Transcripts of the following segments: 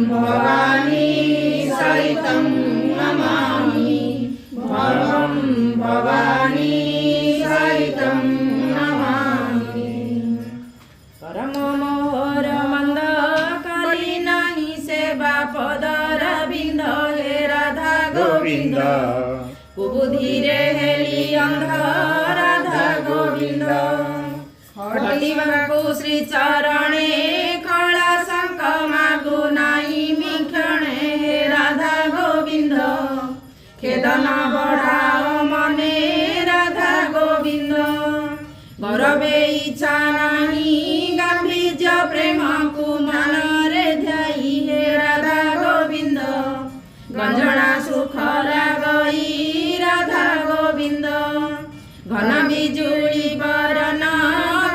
भवानी सहितं नमामि भवं भवानी सहितं नमामि परम मोहर मंद काली नाही सेवा पदर बिंद हे राधा गोविंद कुबुधिरे हेली अंध राधा गोविंद हटिबाकु श्री चरणे कला शंख मागु नाई मिक्षणे हे राधा गोविंद खेदन बढ़ाओ मने राधा गोविंद गौरवे इच्छा नाही गांभीर्य प्रेम को मनरे ध्याई हे राधा गोविंद गंजना सुख लागई राधा गोविंद घन बिजुली बरन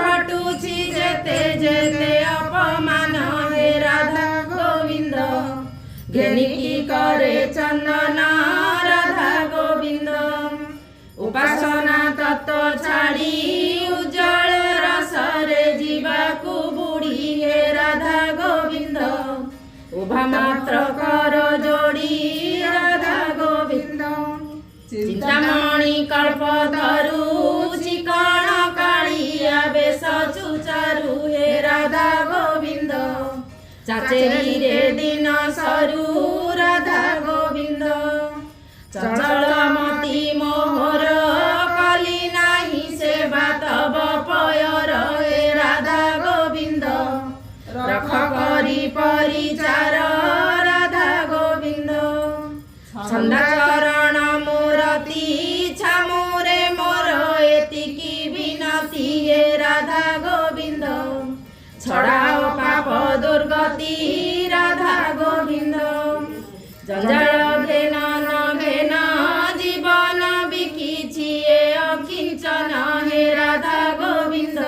घटुछि जेते जेते अपमान हे राधा गोविंद घेनिकी करे चंदन राधा गोविंद उपासना तत्व छाड़ी उज्जवल रसरे जीवाकु बुड़ी हे राधा गोविंद उभा मात्र कर जोड़ी राधा गोविंद चिंतामणि कल्पतरु चिकण कालिया बेश चुचारु हे राधा गोविंद चाचेरी रे दिन सरू राधा गोविंद चंचलमती मोहर कली नाही सेवा तब पयर हे राधा गोविंद रख करी परिचार राधा गोविंद छंदा चरण मूरति छामुरे मोर एतिकी विनती हे राधा गोविंद छड़ाओ पाप दुर्गति राधा गोविंद जंजाल घेन न घेन जीवन बिकिछि अकिंचन हे राधा गोविंद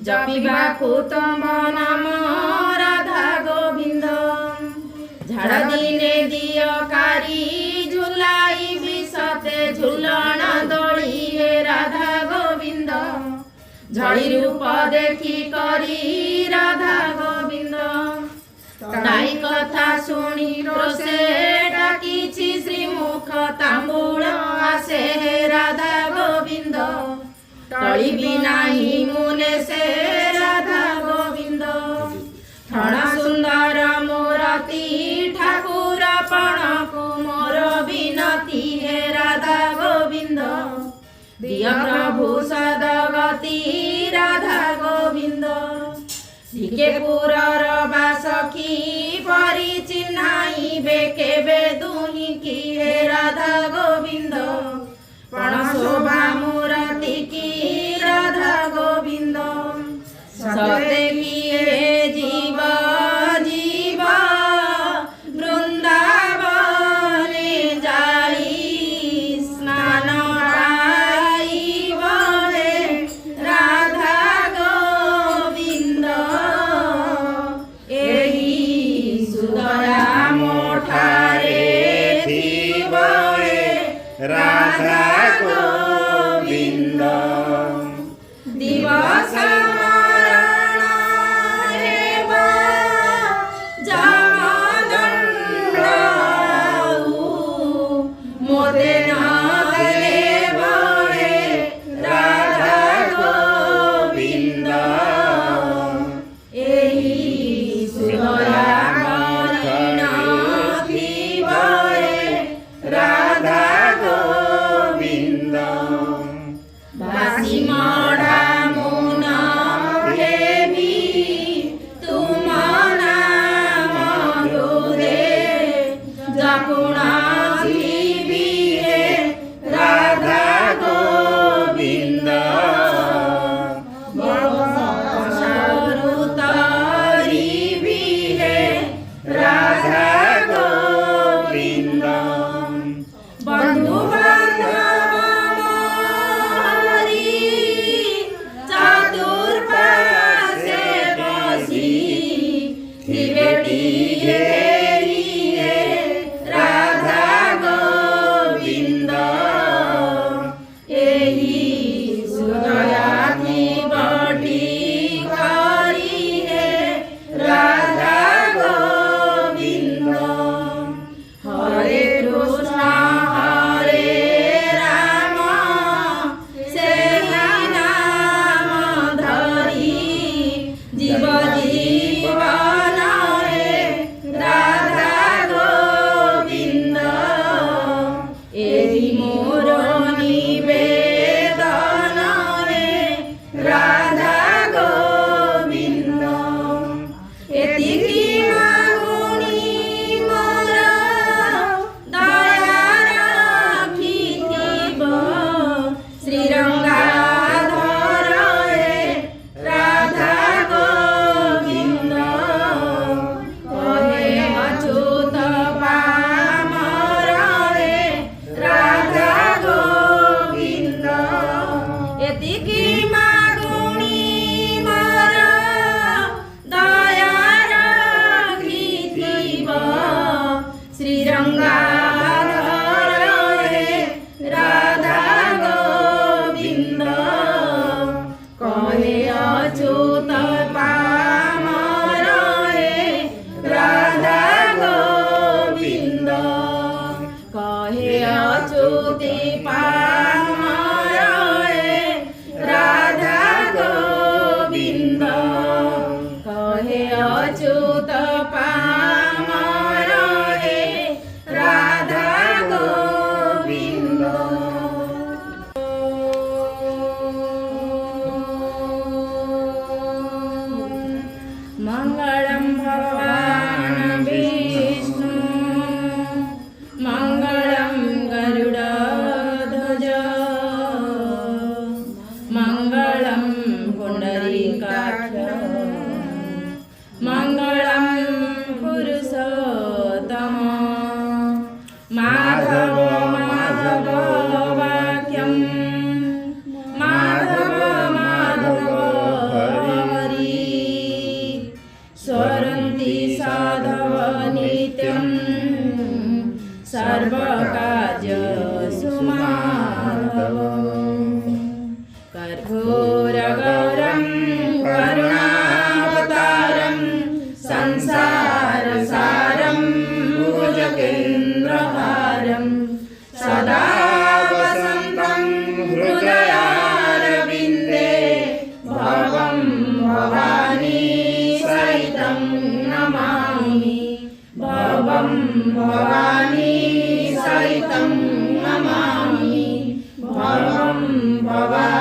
जपिबाकु तम नाम राधा गोविंद झाड़ दिने दियकारी झुलाई विषते झुलन दड़ी हे राधा गोविंद झड़ी रूप देखी करी राधा गोविंद ताई कथा शुणी रोषे डाकिछि श्रीमुख तांबूल आसे हे राधा गोविंद टळिबि नाही मुने से राधा गोविंद ठण सुंदर मूरति ठाकुर पण को मोर विनती हे राधा गोविंद दिय प्रभु सदगति राधा गोविंद धिके पुरर बासखी परिचिन्हाई बेकेबे दुही की हे राधा गोविंद पण शोभा मूरति की राधा गोविंद सते किए जीव जीव वृंदावने जाई स्नान पाइब हे राधा गोविंद एही सुदया मोठारे थीब हे राधा गोविंद दिवस मरण हेबा जमदण्डौ मोदे न देव हे राधा गोविंद एही सुदया मरण थीब हे राधा गोविंद बासी मढ़ा मुना देवी तुम नाम हृदे जपुणा जीवी हे राधा गोविंद सरुतरी भी हे राधा गोविंद बंधु बांधव मोरी चतुर्पार्श्वे बसी त्रिवेणी घेरी हे राधा गोविंद एही सुदयाति बड़ी करी हे राधा गोविंद मोर निवेदन हे राधा गोविंद एतिकी मागुणी मोर दया राखिथिब श्रीरंगाधर हे राधा गोविंद कहे अच्युत पामर हे राधा गोविंद एतिकी मागुणी मोर दया राखिथिब श्रीरंगाधर हे राधा गोविंद कहे अच्युत पामर हे राधा गोविंद कहे अच्युति पामर हे राधा गोविंद कहे अच्युत पामर हे राधा गोविंद मंगलम भगवान विष्णु मंगलम गरुड़ध्वज मंगलम पुंडरीकाक्ष मंगलम पुरुषोत्तम माधव माधव वाक्यम माधव माधव हरि स्वरन्ति साधव नित्यं सर्वकार्येषु माधव कर्पूरगौरं करुणावतारं संसारसारं भुजगेन्द्रहारं सदा वसन्तं हृदयारविन्दे भवं भवानी सहितं नमामि भवं भवानी सहितं नमामि भवं भवानी